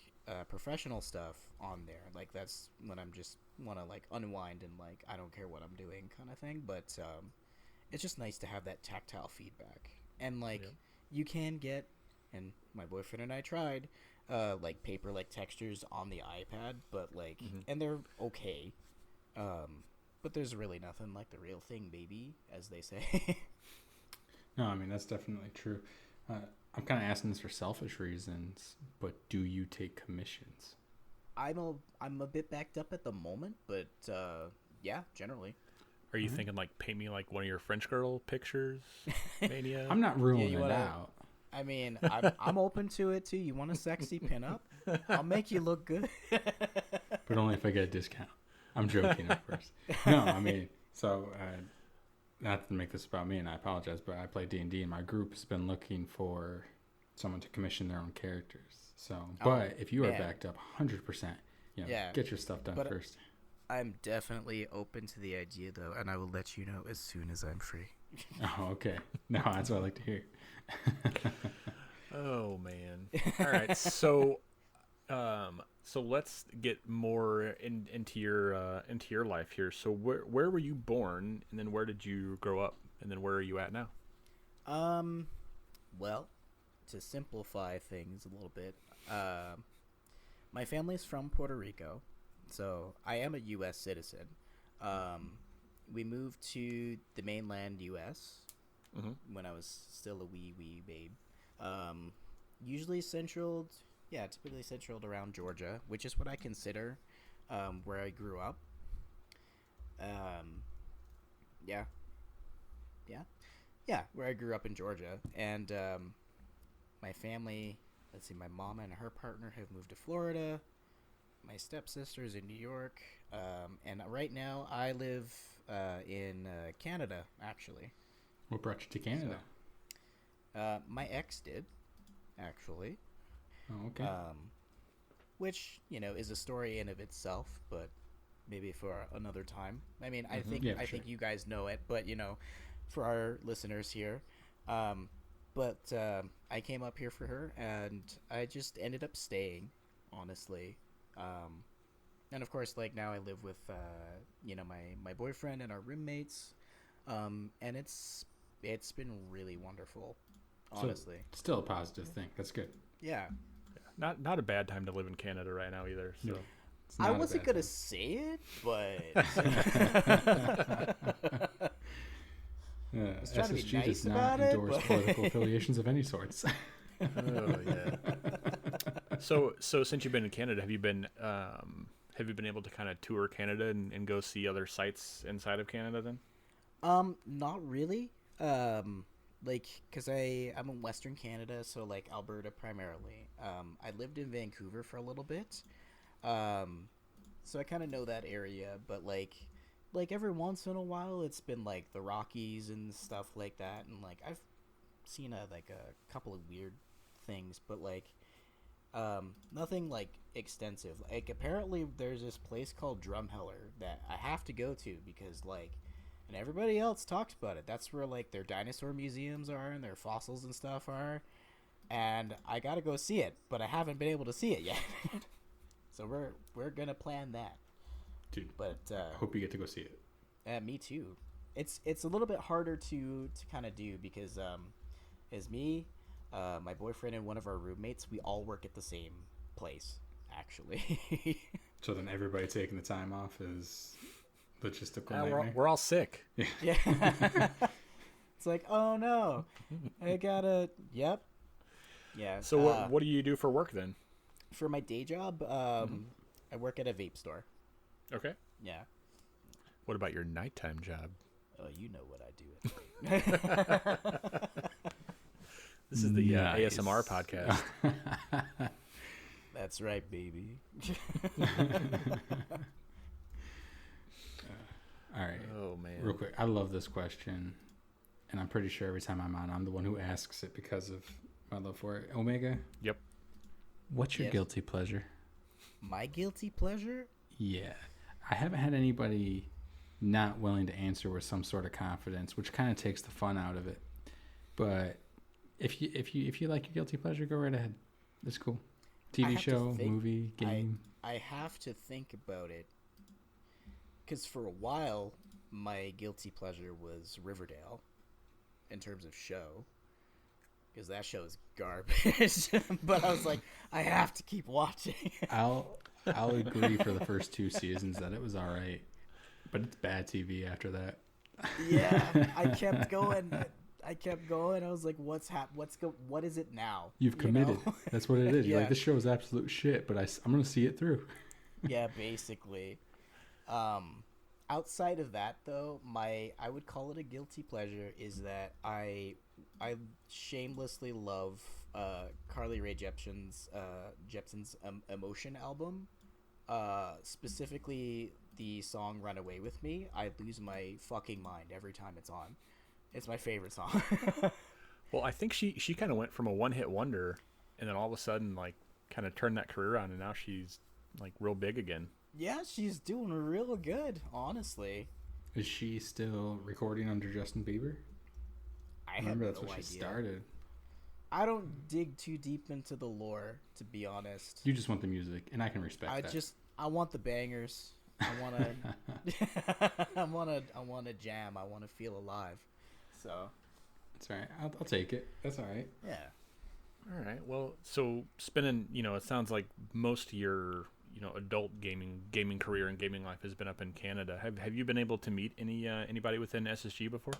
professional stuff on there. Like that's when I'm just want to like unwind and like I don't care what I'm doing kind of thing. But it's just nice to have that tactile feedback. And like you can get, and my boyfriend and I tried, like paper like textures on the iPad, but like and they're okay. But there's really nothing like the real thing, baby, as they say. No, I mean that's definitely true. I'm kind of asking this for selfish reasons, but do you take commissions? I'm a bit backed up at the moment, but yeah, generally. Are you thinking like paint me like one of your French girl pictures, Mania? I'm not ruling it out. I mean, I'm open to it too. You want a sexy pinup? I'll make you look good. But only if I get a discount. I'm joking, of course. No, I mean, so not to make this about me, and I apologize, but I play D&D, and my group has been looking for someone to commission their own characters. So, but if you are backed up 100%, get your stuff done first. I'm definitely open to the idea, though, and I will let you know as soon as I'm free. Oh, okay. No, that's what I like to hear. Oh, man. All right. So So let's get more into your life here. So where were you born, and then where did you grow up, and then where are you at now? Well, to simplify things a little bit, my family's from Puerto Rico, so I am a U.S. citizen. We moved to the mainland U.S. When I was still a wee babe. Usually typically central around Georgia, which is what I consider where I grew up. Yeah, where I grew up in Georgia, and my family. Let's see, my mom and her partner have moved to Florida. My stepsister's in New York, and right now I live in Canada, actually. What brought you to Canada? So, my ex did, actually. Oh, okay. Which, is a story in of itself, but maybe for another time. I mean, I think you guys know it, but for our listeners here, but I came up here for her, and I just ended up staying, honestly. And of course, like, now I live with my boyfriend and our roommates, and it's been really wonderful, honestly. So, still a positive thing. That's good. Yeah. Not a bad time to live in Canada right now either. So. No, I wasn't gonna say it, but SSG nice does not endorse but... political affiliations of any sorts. Oh yeah. So since you've been in Canada, have you been able to kind of tour Canada and go see other sites inside of Canada then? Not really. Because I'm in Western Canada, so like Alberta primarily. I lived in Vancouver for a little bit, so I kind of know that area. But like every once in a while, it's been like the Rockies and stuff like that, and like I've seen a couple of weird things, but like nothing like extensive. Like apparently there's this place called Drumheller that I have to go to because like. And everybody else talks about it. That's where like their dinosaur museums are and their fossils and stuff are. And I gotta go see it, but I haven't been able to see it yet. So we're gonna plan that. Dude, but hope you get to go see it. Me too. It's a little bit harder to kind of do because as me, my boyfriend and one of our roommates, we all work at the same place actually. So then everybody taking the time off is logistical. We're all sick. Yeah. It's like, oh no, I gotta. Yep. Yeah. So what do you do for work then? For my day job, I work at a vape store. Okay. Yeah. What about your nighttime job? Oh, you know what I do. This is the ASMR podcast. That's right, baby. All right. Oh man. Real quick, I love this question, and I'm pretty sure every time I'm on, I'm the one who asks it because of my love for it. Omega. Yep. What's your guilty pleasure? My guilty pleasure? Yeah, I haven't had anybody not willing to answer with some sort of confidence, which kind of takes the fun out of it. But if you like your guilty pleasure, go right ahead. It's cool. TV show, movie, game. I have to think about it. Because for a while, my guilty pleasure was Riverdale, in terms of show. Because that show is garbage. But I was like, I have to keep watching. I'll agree for the first 2 seasons that it was all right. But it's bad TV after that. Yeah, I kept going. I was like, what is it now? You've committed. That's what it is. Yeah. You're like, this show is absolute shit, but I'm going to see it through. Yeah, basically. Outside of that though, I would call it a guilty pleasure is that I shamelessly love Carly Rae Jepsen's Emotion album, specifically the song Run Away With Me. I lose my fucking mind every time it's on. It's my favorite song. Well, I think she kind of went from a one-hit wonder and then all of a sudden like kind of turned that career on, and now she's like real big again. Yeah, she's doing real good, honestly. Is she still recording under Justin Bieber? I remember have that's no what she idea. started. I don't dig too deep into the lore, to be honest. You just want the music, and I can respect that. I want the bangers. I want to I want to jam. I want to feel alive. So that's all right. I'll take it. That's all right. yeah. All right. Well, so spending, it sounds like most of your, adult gaming career and gaming life has been up in Canada. Have you been able to meet anybody within SSG before?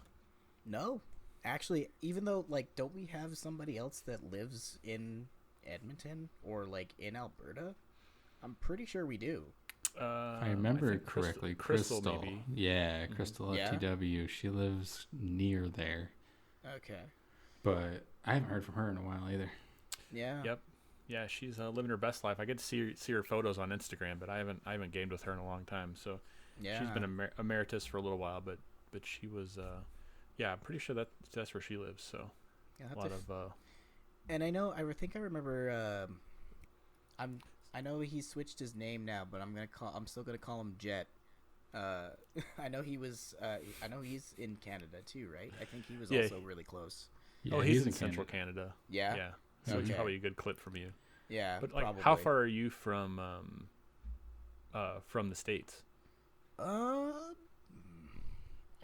No. Actually, even though, don't we have somebody else that lives in Edmonton or, in Alberta? I'm pretty sure we do. If I remember correctly, Crystal. Maybe. Yeah, Crystal FTW. She lives near there. Okay. But I haven't heard from her in a while either. Yeah. Yep. Yeah, she's living her best life. I get to see her photos on Instagram, but I haven't gamed with her in a long time. So yeah. She's been emeritus for a little while, but she was I'm pretty sure that's where she lives. So a lot of and I think I remember I know he switched his name now, but I'm still gonna call him Jet. I know he's in Canada too, right? I think he was also really close. Yeah, he's in Central Canada. Yeah. Yeah. So it's probably a good clip from you. Yeah. But probably. How far are you from the States? I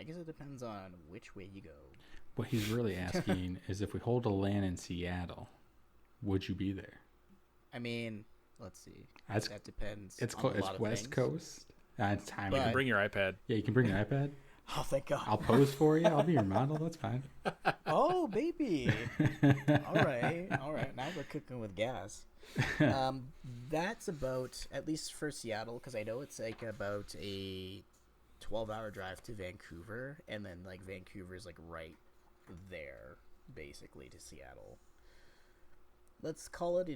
guess it depends on which way you go. What he's really asking is if we hold a LAN in Seattle, would you be there? I mean, let's see. That depends. It's on it's West Coast. It's time. You can bring your iPad. Yeah, you can bring your iPad. Oh, thank God. I'll pose for you. I'll be your model. That's fine. Oh, baby. All right. Now we're cooking with gas. That's about, at least for Seattle, because I know it's about a 12-hour drive to Vancouver, and then Vancouver's right there, basically, to Seattle. Let's call it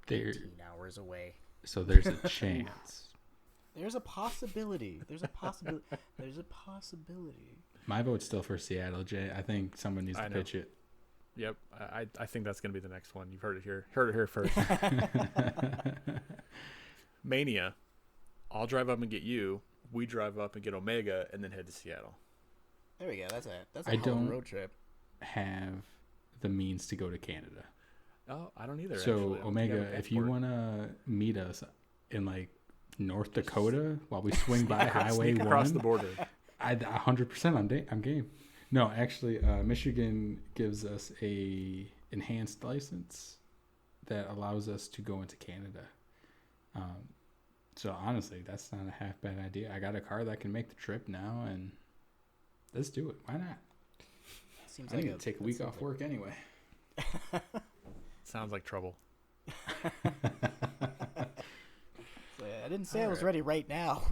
18 hours away. So there's a chance. There's a possibility. My vote's still for Seattle, Jay. I think someone needs to pitch it. Yep, I think that's going to be the next one. You've heard it here. Heard it here first. Mania. I'll drive up and get you. We drive up and get Omega, and then head to Seattle. There we go. That's a hell of a road trip. Have the means to go to Canada. Oh, I don't either. So actually. Omega, if you want to meet us in North Dakota while we swing by Highway 1 across the border, 100% I'm game. No, actually, Michigan gives us a enhanced license that allows us to go into Canada. So honestly, that's not a half bad idea. I got a car that can make the trip now, and let's do it. Why not? I need to take a week off work anyway. Sounds like trouble. I didn't say I was ready right now.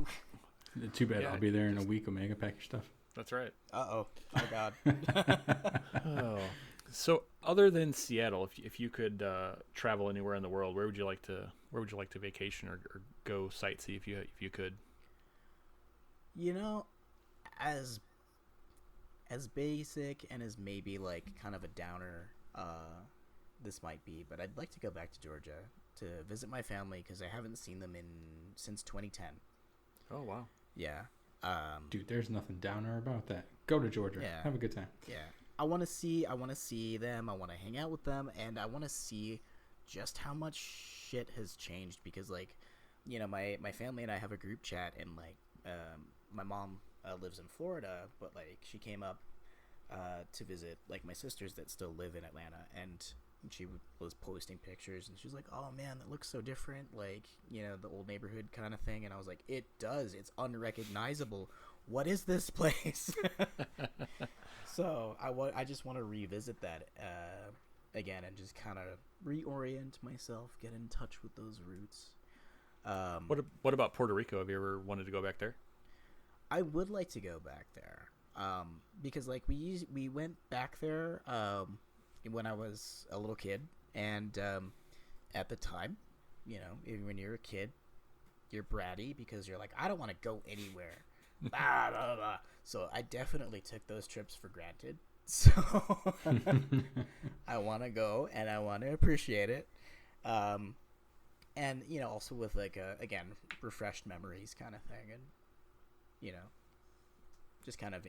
Too bad. I'll be there in a week. Omega, pack your stuff. That's right. Oh God. Oh. So other than Seattle, if you could travel anywhere in the world, where would you like to vacation or go sightsee if you could? As basic and as maybe kind of a downer this might be, but I'd like to go back to Georgia to visit my family because I haven't seen them since 2010. Oh wow. Yeah. Dude, there's nothing downer about that. Go to Georgia. Yeah. Have a good time. Yeah. I want to see them. I want to hang out with them, and I want to see just how much shit has changed because my family and I have a group chat, and my mom lives in Florida, but she came up to visit my sisters that still live in Atlanta, and she was posting pictures, and she was like, "Oh man, that looks so different, the old neighborhood kind of thing." And I was like, "It does. It's unrecognizable. What is this place?" So I just want to revisit that again and just kind of reorient myself, get in touch with those roots. What about Puerto Rico? Have you ever wanted to go back there? I would like to go back there because we went back there when I was a little kid, and at the time, even when you're a kid, you're bratty because you're like, I don't want to go anywhere. Blah, blah, blah. So I definitely took those trips for granted. So I want to go and I want to appreciate it. And also with again, refreshed memories kind of thing, and just kind of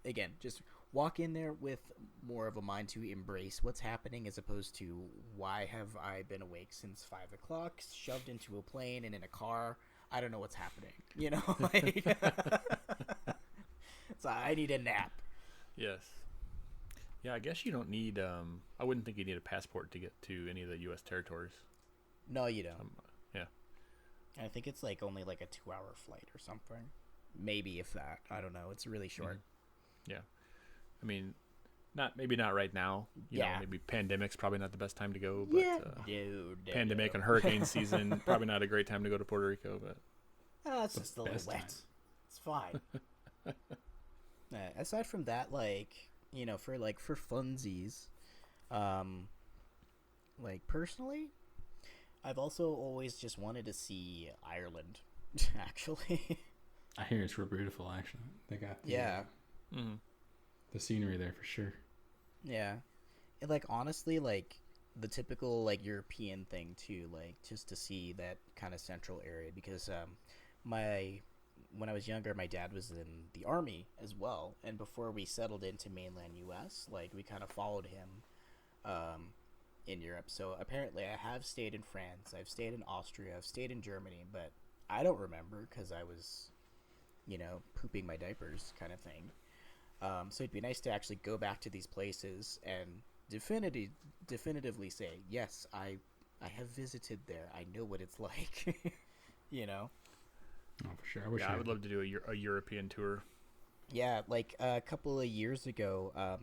again, just walk in there with more of a mind to embrace what's happening as opposed to why have I been awake since 5 o'clock, shoved into a plane and in a car. I don't know what's happening, you know. Like, so I need a nap. Yes. Yeah, I guess you don't need. I wouldn't think you need a passport to get to any of the U.S. territories. No, you don't. Yeah. I think it's like only like a 2-hour flight or something. Maybe if that. I don't know. It's really short. Mm-hmm. Yeah. I mean, maybe not right now. You know, maybe pandemic's probably not the best time to go. But, pandemic and hurricane season, probably not a great time to go to Puerto Rico. But it's just a little wet. Time. It's fine. Aside from that, like, you know, for funsies, like personally, I've also always just wanted to see Ireland. Actually, I hear it's real beautiful. Actually, they got the scenery there for sure. Yeah, and like honestly, like the typical like European thing too, like just to see that kind of central area because when I was younger, my dad was in the army as well, and before we settled into mainland U.S., like we kind of followed him in Europe. So apparently, I have stayed in France, I've stayed in Austria, I've stayed in Germany, but I don't remember because I was, you know, pooping my diapers kind of thing. So it'd be nice to actually go back to these places and definitively say, yes, I have visited there. I know what it's like, you know? Oh, for sure. I would love to do a European tour. Yeah, like a couple of years ago,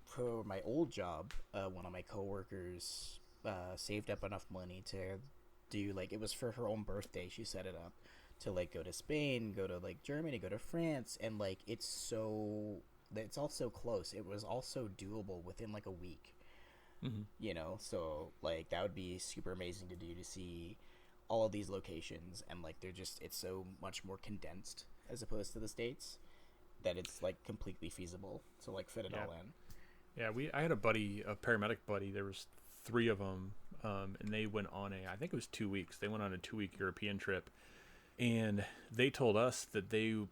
for my old job, one of my coworkers saved up enough money to do, like, it was for her own birthday. She set it up to, like, go to Spain, go to, like, Germany, go to France, and, like, it's all so close. It was also doable within, like, a week, you know? So, like, that would be super amazing to do, to see all of these locations, and, like, it's so much more condensed as opposed to the States that it's, like, completely feasible to, like, fit it all in. Yeah, I had a paramedic buddy. There was 3 of them, and they went on I think it was 2 weeks. They went on a 2-week European trip, and they told us that the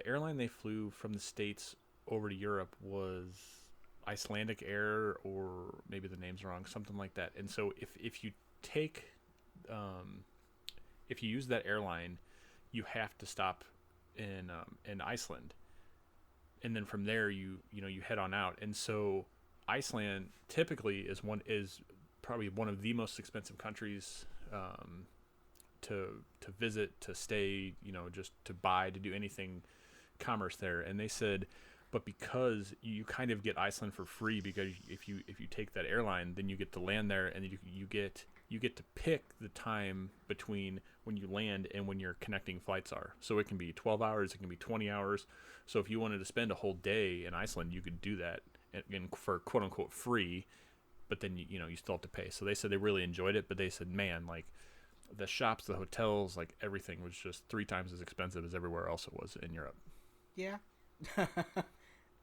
airline they flew from the States over to Europe was Icelandic Air, or maybe the name's wrong, something like that. And so if you use that airline, you have to stop in Iceland, and then from there you head on out. And so Iceland typically is probably one of the most expensive countries to visit, to stay, you know, just to buy, to do anything commerce there. And they said, but because you kind of get Iceland for free, because if you take that airline, then you get to land there, and you get to pick the time between when you land and when your connecting flights are. So it can be 12 hours, it can be 20 hours. So if you wanted to spend a whole day in Iceland, you could do that and for quote unquote free, but then you still have to pay. So they said they really enjoyed it, but they said, man, like the shops, the hotels, like everything was just 3 times as expensive as everywhere else it was in Europe. Yeah.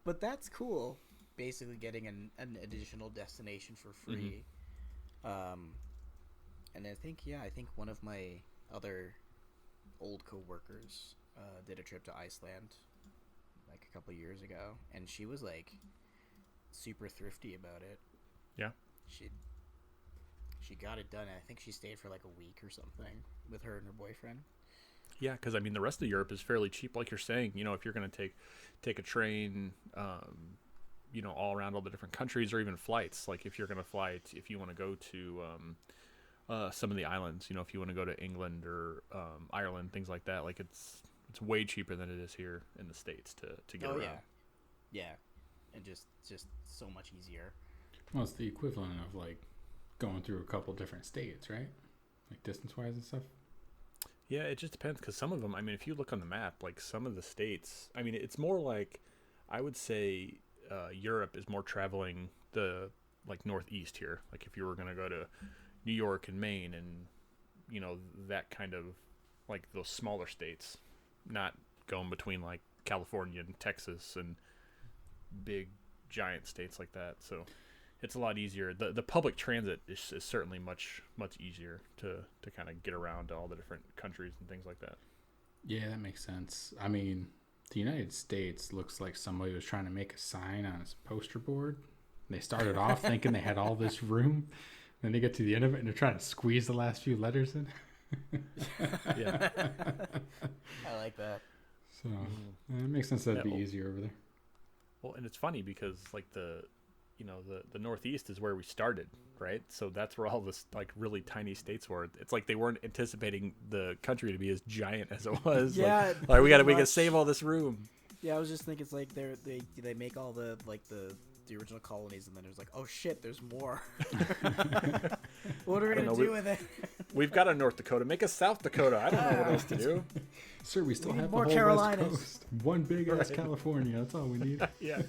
But that's cool. Basically getting an additional destination for free. And I think one of my other old coworkers did a trip to Iceland like a couple years ago, and she was like super thrifty about it. Yeah. She got it done. I think she stayed for like a week or something with her and her boyfriend. Yeah, because I mean the rest of Europe is fairly cheap, like you're saying. You know, if you're going to take a train, all around all the different countries, or even flights. Like if you're going to fly, if you want to go to some of the islands, if you want to go to England or Ireland, things like that, like it's way cheaper than it is here in the States to get around. Yeah, and just so much easier. Well, it's the equivalent of like going through a couple different states, right? Like distance-wise and stuff. Yeah, it just depends, because some of them, I mean, if you look on the map, like some of the states, I mean, it's more like, I would say Europe is more traveling the, like, northeast here. Like, if you were going to go to New York and Maine and, that kind of, like, those smaller states, not going between, like, California and Texas and big, giant states like that. So it's a lot easier. The public transit is certainly much easier to kind of get around to all the different countries and things like that. Yeah, that makes sense. I mean, The United States looks like somebody was trying to make a sign on his poster board. They started off thinking they had all this room. Then they get to the end of it and they're trying to squeeze the last few letters in. Yeah. I like that. So it makes sense that'd be well- easier over there. Well, and it's funny because like the Northeast is where we started, right? So that's where all this like really tiny states were. It's like they weren't anticipating the country to be as giant as it was. Yeah, like we gotta pretty save all this room. Yeah, I was just thinking it's like they make all the the original colonies, and then there's like, oh shit, there's more. What are we gonna do with it? We've got a North Dakota. Make a South Dakota. I don't know what else to do. Sir, we still We need have more the whole Carolinas. West Coast. One big ass Right. California. That's all we need. Yeah.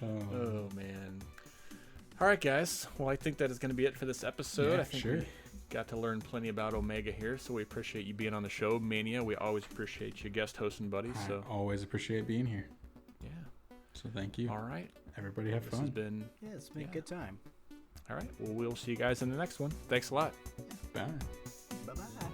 Oh man. All right, guys. Well, I think that is going to be it for this episode. Yeah, I think sure. we got to learn plenty about Omega here, so we appreciate you being on the show, Mania. We always appreciate you guest hosting, buddy. So I always appreciate being here. yeah. So thank you. All right. Everybody have This has fun. been Yeah, it's been Yeah. a good time. all right. Well, we'll see you guys in the next one. Thanks a lot. Bye. Bye bye.